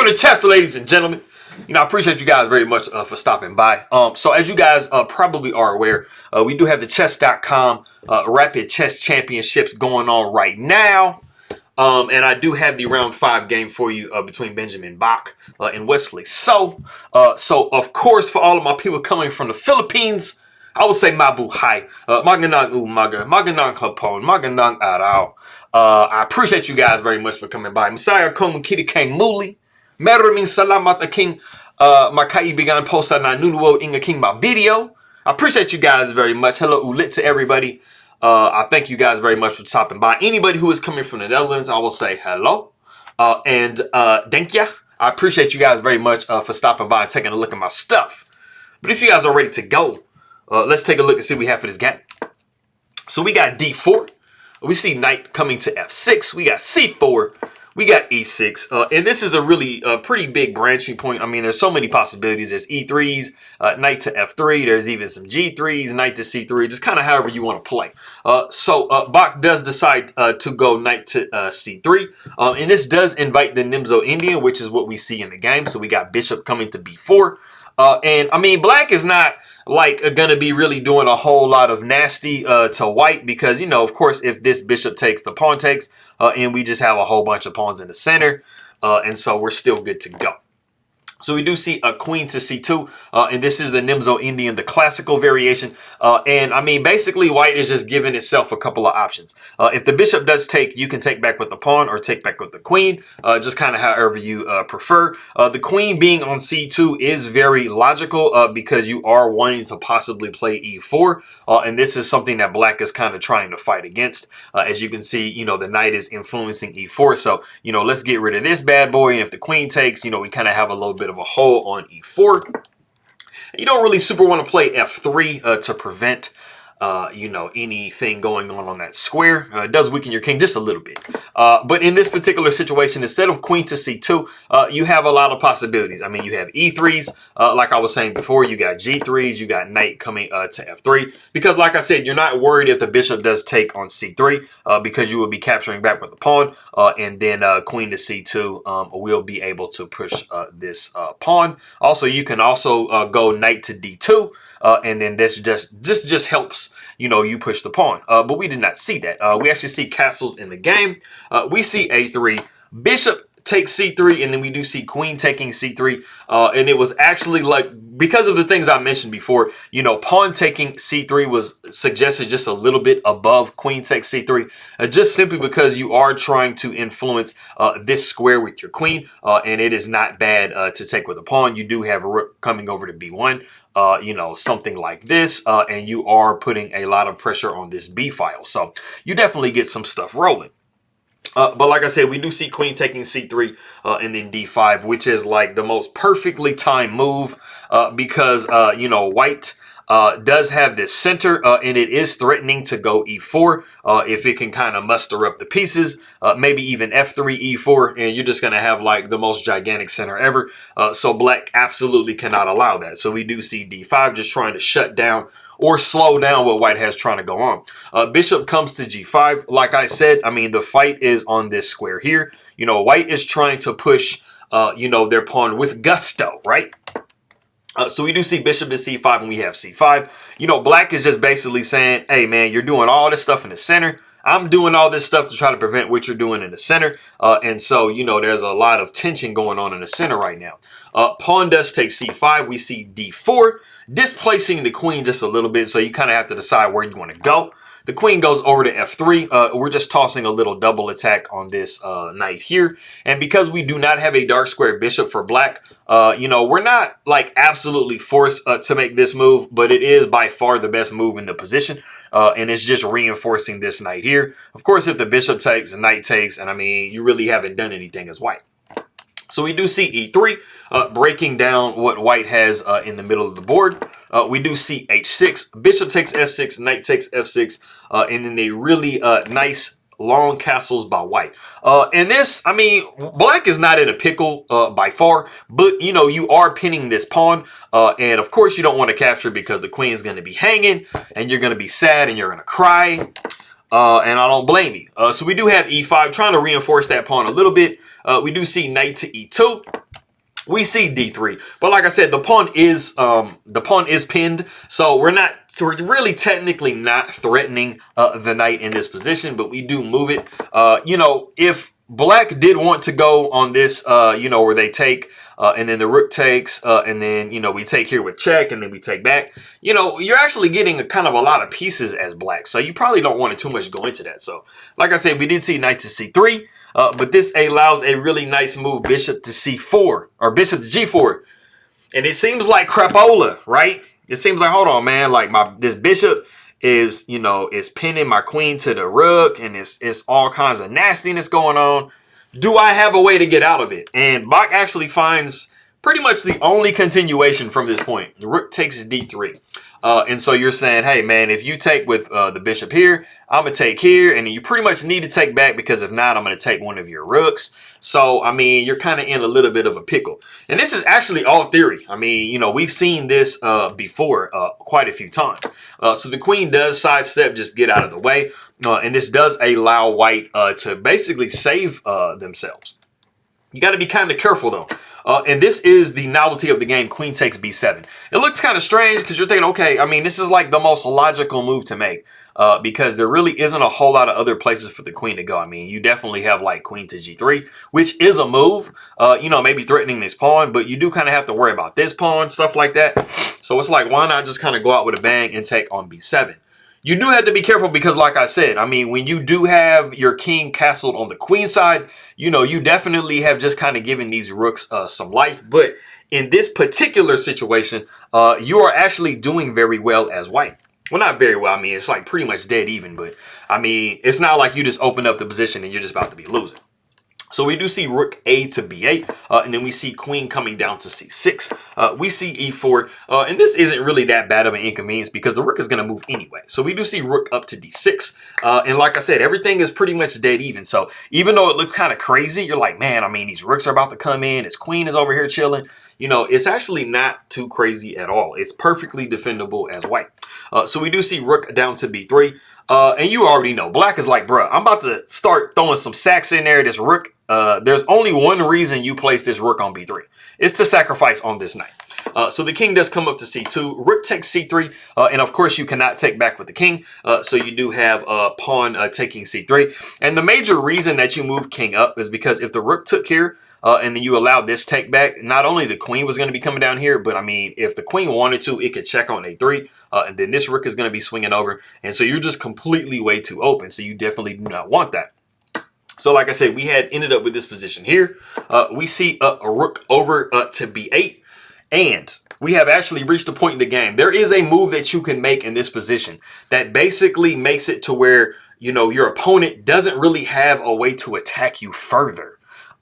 for the chess, ladies and gentlemen. I appreciate you guys very much for stopping by. So as you guys probably are aware, we do have the chess.com Rapid Chess Championships going on right now. And I do have the round 5 game for you between Benjamin Bach and Wesley So. So, of course, for all of my people coming from the Philippines, I would say mabuhay, magandang umaga, magandang hapon, magandang araw. I appreciate you guys very much for coming by. Messiah Komukiti Kang Muli. Maraming salamat aking makaibigan po sa nanonood ng aking mga video. I appreciate you guys very much. Hello ulit to everybody. I thank you guys very much for stopping by. Anybody who is coming from the Netherlands, I will say hello. And thank you. I appreciate you guys very much for stopping by and taking a look at my stuff. But if you guys are ready to go, let's take a look and see what we have for this game. So we got D4. We see knight coming to F6. We got C4. We got E6. And this is a really pretty big branching point. I mean, there's so many possibilities. There's E3s, knight to F3. There's even some G3s, knight to C3. Just kind of however you want to play. So Bach does decide to go knight to C3. And this does invite the Nimzo Indian, which is what we see in the game. So we got bishop coming to B4. And I mean, black is not like gonna be really doing a whole lot of nasty to white because, you know, of course, if this bishop takes, the pawn takes, and we just have a whole bunch of pawns in the center. And so we're still good to go. So we do see a queen to C2, and this is the Nimzo Indian, the classical variation. And I mean, basically, white is just giving itself a couple of options. If the bishop does take, you can take back with the pawn or take back with the queen, just kind of however you prefer. The queen being on C2 is very logical because you are wanting to possibly play E4, and this is something that black is kind of trying to fight against. As you can see, you know, the knight is influencing E4, so, you know, let's get rid of this bad boy, and if the queen takes, you know, we kind of have a little bit of a hole on E4. You don't really super want to play F3 to prevent you know, anything going on that square. It does weaken your king just a little bit. But in this particular situation, instead of queen to C2, you have a lot of possibilities. I mean, you have E3s, like I was saying before, you got G3s, you got knight coming to F3. Because like I said, you're not worried if the bishop does take on C3 because you will be capturing back with the pawn. And then queen to C2 will be able to push this pawn. Also, you can also go knight to D2. And then this just helps, you know, you push the pawn. But we did not see that. We actually see castles in the game. We see A3, bishop takes C3, and then we do see queen taking C3. And it was actually like, because of the things I mentioned before, you know, pawn taking C3 was suggested just a little bit above queen takes C3, just simply because you are trying to influence this square with your queen. And it is not bad to take with a pawn. You do have a rook coming over to B1. You know, something like this, and you are putting a lot of pressure on this B file. So you definitely get some stuff rolling. But like I said, we do see queen taking C3 and then D5, which is like the most perfectly timed move because, you know, white does have this center and it is threatening to go E4 if it can kind of muster up the pieces, maybe even F3, E4, and you're just going to have like the most gigantic center ever. So black absolutely cannot allow that. So we do see D5 just trying to shut down or slow down what white has trying to go on. Bishop comes to G5. Like I said, I mean, the fight is on this square here. You know, white is trying to push, you know, their pawn with gusto, right? So we do see bishop to C5 and we have C5. You know, black is just basically saying, hey, man, you're doing all this stuff in the center. I'm doing all this stuff to try to prevent what you're doing in the center. And so, you know, there's a lot of tension going on in the center right now. Pawn does take C5. We see D4, displacing the queen just a little bit. So you kind of have to decide where you want to go. The queen goes over to F3. We're just tossing a little double attack on this knight here. And because we do not have a dark square bishop for black, you know, we're not like absolutely forced to make this move, but it is by far the best move in the position. And it's just reinforcing this knight here. Of course, if the bishop takes, the knight takes, and I mean, you really haven't done anything as white. So we do see E3 breaking down what white has in the middle of the board. We do see H6, bishop takes F6, knight takes F6, and then they really nice long castles by white. And this, I mean, black is not in a pickle by far, but you know, you are pinning this pawn. And of course you don't want to capture because the queen is going to be hanging and you're going to be sad and you're going to cry. And I don't blame you. So we do have E5 trying to reinforce that pawn a little bit. We do see knight to E2. we see d3. But like I said, the pawn is pinned, so we're really technically not threatening the knight in this position, but we do move it. You know, if black did want to go on this, you know, where they take and then the rook takes, and then, you know, we take here with check, and then we take back. You know, you're actually getting a kind of a lot of pieces as black, so you probably don't want to too much go into that. So, like I said, we did see knight to c3, but this allows a really nice move, bishop to c4, or bishop to g4. And it seems like crapola, right? It seems like, hold on, man, like this bishop is, you know, is pinning my queen to the rook, and it's all kinds of nastiness going on. Do I have a way to get out of it? And Bach actually finds pretty much the only continuation from this point. The rook takes d3. And so you're saying, hey, man, if you take with the bishop here, I'm going to take here. And you pretty much need to take back, because if not, I'm going to take one of your rooks. So, I mean, you're kind of in a little bit of a pickle. And this is actually all theory. I mean, you know, we've seen this before quite a few times. So the queen does sidestep, just get out of the way. And this does allow white to basically save themselves. You got to be kind of careful, though. And this is the novelty of the game, queen takes b7. It looks kind of strange because you're thinking, okay, I mean, this is like the most logical move to make because there really isn't a whole lot of other places for the queen to go. I mean, you definitely have like queen to g3, which is a move, you know, maybe threatening this pawn, but you do kind of have to worry about this pawn, stuff like that. So it's like, why not just kind of go out with a bang and take on b7? You do have to be careful because, like I said, I mean, when you do have your king castled on the queen side, you know, you definitely have just kind of given these rooks some life. But in this particular situation, you are actually doing very well as white. Well, not very well. I mean, it's like pretty much dead even. But, I mean, it's not like you just open up the position and you're just about to be losing. So we do see rook a to b8, and then we see queen coming down to c6. We see e4, and this isn't really that bad of an inconvenience because the rook is going to move anyway. So we do see rook up to d6, and like I said, everything is pretty much dead even. So even though it looks kind of crazy, you're like, man, I mean, these rooks are about to come in. His queen is over here chilling. You know, it's actually not too crazy at all. It's perfectly defendable as white. So we do see rook down to b3. And you already know, black is like, bruh, I'm about to start throwing some sacks in there. This rook, there's only one reason you place this rook on b3. It's to sacrifice on this knight. So the king does come up to c2. Rook takes c3. And of course, you cannot take back with the king. So you do have pawn taking c3. And the major reason that you move king up is because if the rook took here, and then you allowed this take back, not only the queen was going to be coming down here, but I mean, if the queen wanted to, it could check on a3, and then this rook is going to be swinging over. And so you're just completely way too open. So you definitely do not want that. So like I said, we had ended up with this position here. We see a rook over to b8, and we have actually reached a point in the game. There is a move that you can make in this position that basically makes it to where, you know, your opponent doesn't really have a way to attack you further.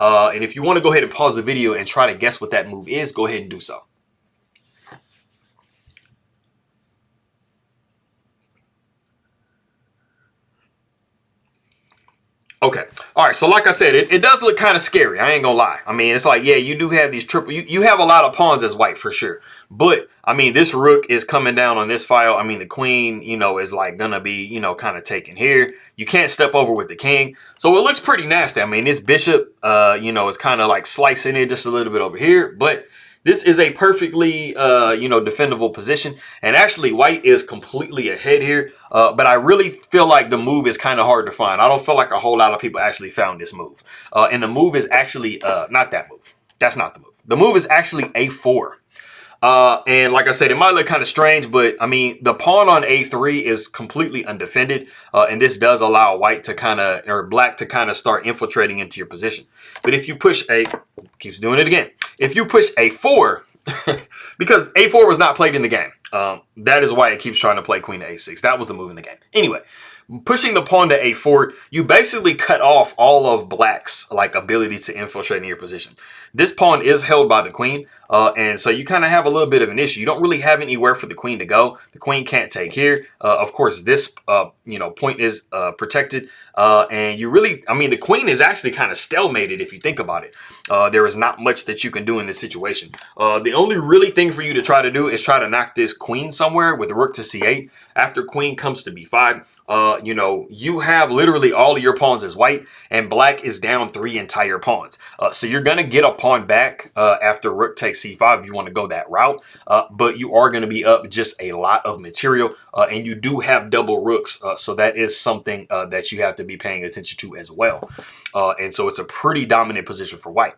And if you want to go ahead and pause the video and try to guess what that move is, go ahead and do so. Okay. All right. So like I said, it does look kind of scary. I ain't gonna lie. I mean, it's like, yeah, you do have these triple, you have a lot of pawns as white for sure. But I mean, this rook is coming down on this file. I mean, the queen, you know, is like gonna be, you know, kind of taken here. You can't step over with the king. So it looks pretty nasty. I mean, this bishop, you know, is kind of like slicing it just a little bit over here. But this is a perfectly, you know, defendable position. And actually, white is completely ahead here. But I really feel like the move is kind of hard to find. I don't feel like a whole lot of people actually found this move. And the move is actually not that move. That's not the move. The move is actually a4. And like I said, it might look kind of strange, but I mean, the pawn on a3 is completely undefended. And this does allow white to kind of, or black to kind of start infiltrating into your position. But if you push keeps doing it again. If you push a4, because a4 was not played in the game. That is why it keeps trying to play queen to a6. That was the move in the game. Anyway, pushing the pawn to a4, you basically cut off all of black's like ability to infiltrate in your position. This pawn is held by the queen, and so you kind of have a little bit of an issue. You don't really have anywhere for the queen to go. The queen can't take here. Of course, this point is protected. And you really, I mean, the queen is actually kind of stalemated if you think about it. There is not much that you can do in this situation. The only really thing for you to try to do is try to knock this queen somewhere with rook to c8. After queen comes to b5, you have literally all of your pawns as white, and black is down 3 entire pawns. So you're going to get a pawn back after rook takes c5 if you want to go that route. But you are going to be up just a lot of material, and you do have double rooks. So that is something that you have to be paying attention to as well. And so it's a pretty dominant position for white.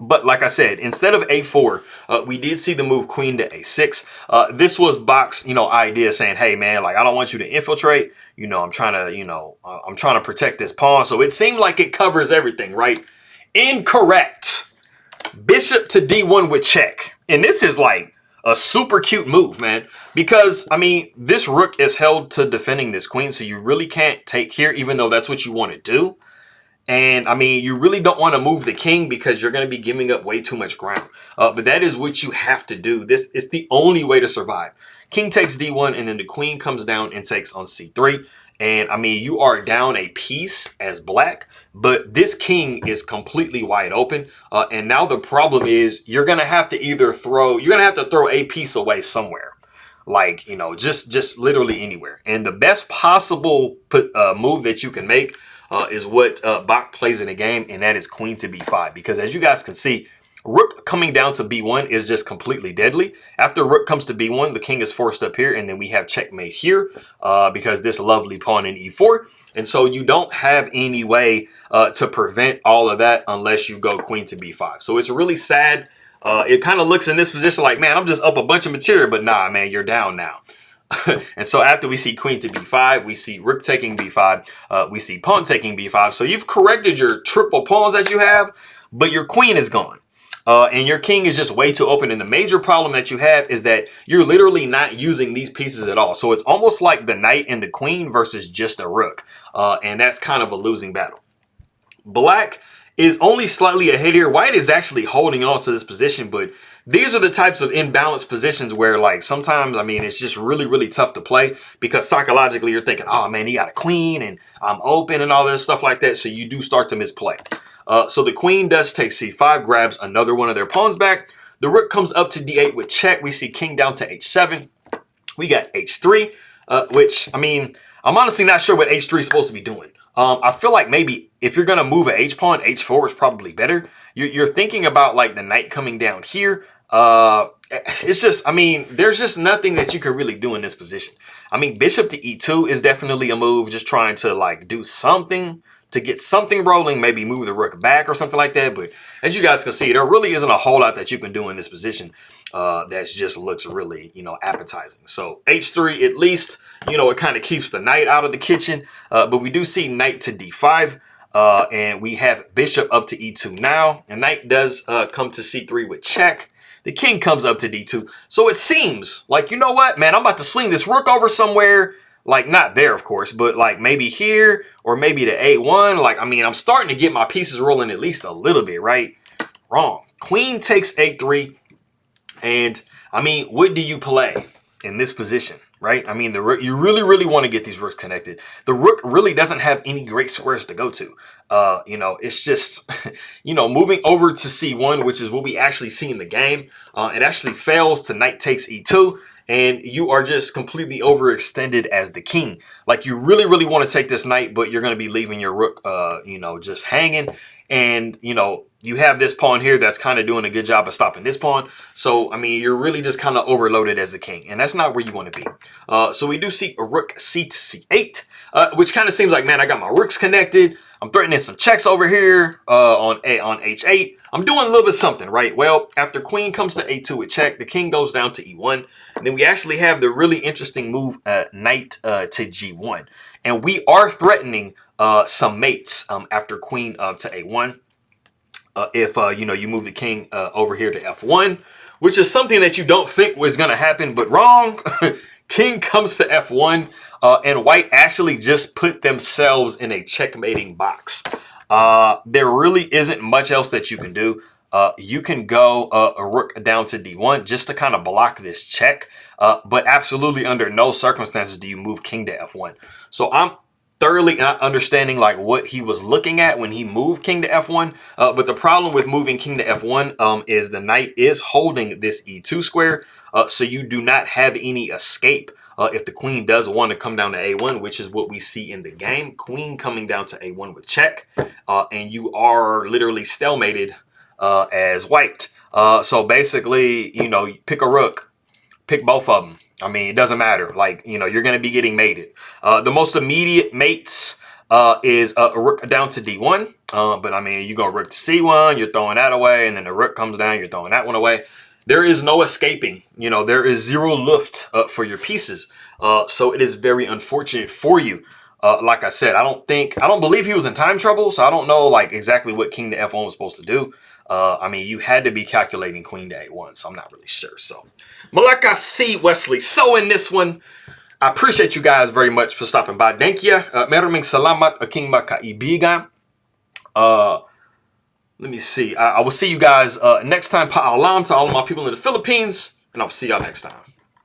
But like I said, instead of a4, we did see the move queen to a6. This was Bach's, idea saying, hey, man, like, I don't want you to infiltrate. I'm trying to protect this pawn. So it seemed like it covers everything, right? Incorrect. Bishop to d1 with check. And this is like a super cute move, man, because, I mean, this rook is held to defending this queen. So you really can't take here, even though that's what you want to do. And I mean, you really don't want to move the king because you're going to be giving up way too much ground. But that is what you have to do. This is the only way to survive. King takes d1, and then the queen comes down and takes on c3. And I mean, you are down a piece as black, but this king is completely wide open. And now the problem is you're going to have to throw a piece away somewhere. Like, just literally anywhere. And the best possible move that you can make is what Bach plays in the game, and that is queen to b5. Because as you guys can see, rook coming down to b1 is just completely deadly. After rook comes to b1, the king is forced up here, and then we have checkmate here because this lovely pawn in e4. And so you don't have any way to prevent all of that unless you go queen to b5. So it's really sad. It kind of looks in this position like, man, I'm just up a bunch of material, but nah, man, you're down now. And so after we see queen to b5, we see rook taking b5, we see pawn taking b5. So you've corrected your triple pawns that you have, but your queen is gone. And your king is just way too open. And the major problem that you have is that you're literally not using these pieces at all. So it's almost like the knight and the queen versus just a rook. And that's kind of a losing battle. Black is only slightly ahead here. White is actually holding on to this position, but these are the types of imbalanced positions where, like, sometimes, I mean, it's just really, really tough to play because psychologically you're thinking, oh, man, he got a queen and I'm open and all this stuff like that. So you do start to misplay. So the queen does take c5, grabs another one of their pawns back. The rook comes up to d8 with check. We see king down to h7. We got h3, which, I mean, I'm honestly not sure what h3 is supposed to be doing. I feel like maybe if you're going to move an h-pawn, h4 is probably better. You're thinking about, like, the knight coming down here. It's just, I mean, there's just nothing that you can really do in this position. I mean, bishop to e2 is definitely a move, just trying to, like, do something to get something rolling, maybe move the rook back or something like that. But as you guys can see, there really isn't a whole lot that you can do in this position that just looks really, appetizing. So h3, at least, it kind of keeps the knight out of the kitchen. But we do see knight to d5. And we have bishop up to e2 now. And knight does come to c3 with check. The king comes up to d2. So it seems like, you know what, man, I'm about to swing this rook over somewhere. Like, not there, of course, but like maybe here or maybe to a1. Like, I mean, I'm starting to get my pieces rolling at least a little bit, right? Wrong. Queen takes a3. And, I mean, what do you play in this position, right? I mean, the rook, you really, really want to get these rooks connected. The rook really doesn't have any great squares to go to. It's just, moving over to c1, which is what we actually see in the game. It actually fails to knight takes e2. And you are just completely overextended as the king. Like, you really, really want to take this knight, but you're going to be leaving your rook, just hanging. And, you have this pawn here that's kind of doing a good job of stopping this pawn. So, I mean, you're really just kind of overloaded as the king. And that's not where you want to be. So we do see a rook c to c8, which kind of seems like, man, I got my rooks connected. I'm threatening some checks over here on h8. I'm doing a little bit something, right? Well, after queen comes to a2 with check, the king goes down to e1. And then we actually have the really interesting move, knight to g1. And we are threatening some mates after queen to a1. If, you move the king over here to f1, which is something that you don't think was going to happen, but wrong. King comes to f1, and white actually just put themselves in a checkmating box. There really isn't much else that you can do. you can go a rook down to d1 just to kind of block this check. But absolutely under no circumstances do you move king to f1. So I'm thoroughly not understanding like what he was looking at when he moved king to f1. But the problem with moving king to f1 is the knight is holding this e2 square. So you do not have any escape if the queen does want to come down to a1, which is what we see in the game. Queen coming down to a1 with check. And you are literally stalemated as white. So basically, you know, pick a rook, pick both of them. I mean, it doesn't matter. Like, you know, you're going to be getting mated. The most immediate mates is a rook down to d1. But I mean, you go rook to c1, you're throwing that away, and then the rook comes down, you're throwing that one away. There is no escaping. You know, there is zero luft for your pieces. So it is very unfortunate for you. Like I said, I don't believe he was in time trouble, so I don't know like exactly what king to f1 was supposed to do. I mean, you had to be calculating queen to a1, so I'm not really sure. So, Malaka C. Wesley So in this one. I appreciate you guys very much for stopping by. Thank you. Maraming salamat aking makaibigan. Let me see. I will see you guys next time. Paalam to all of my people in the Philippines, and I'll see y'all next time.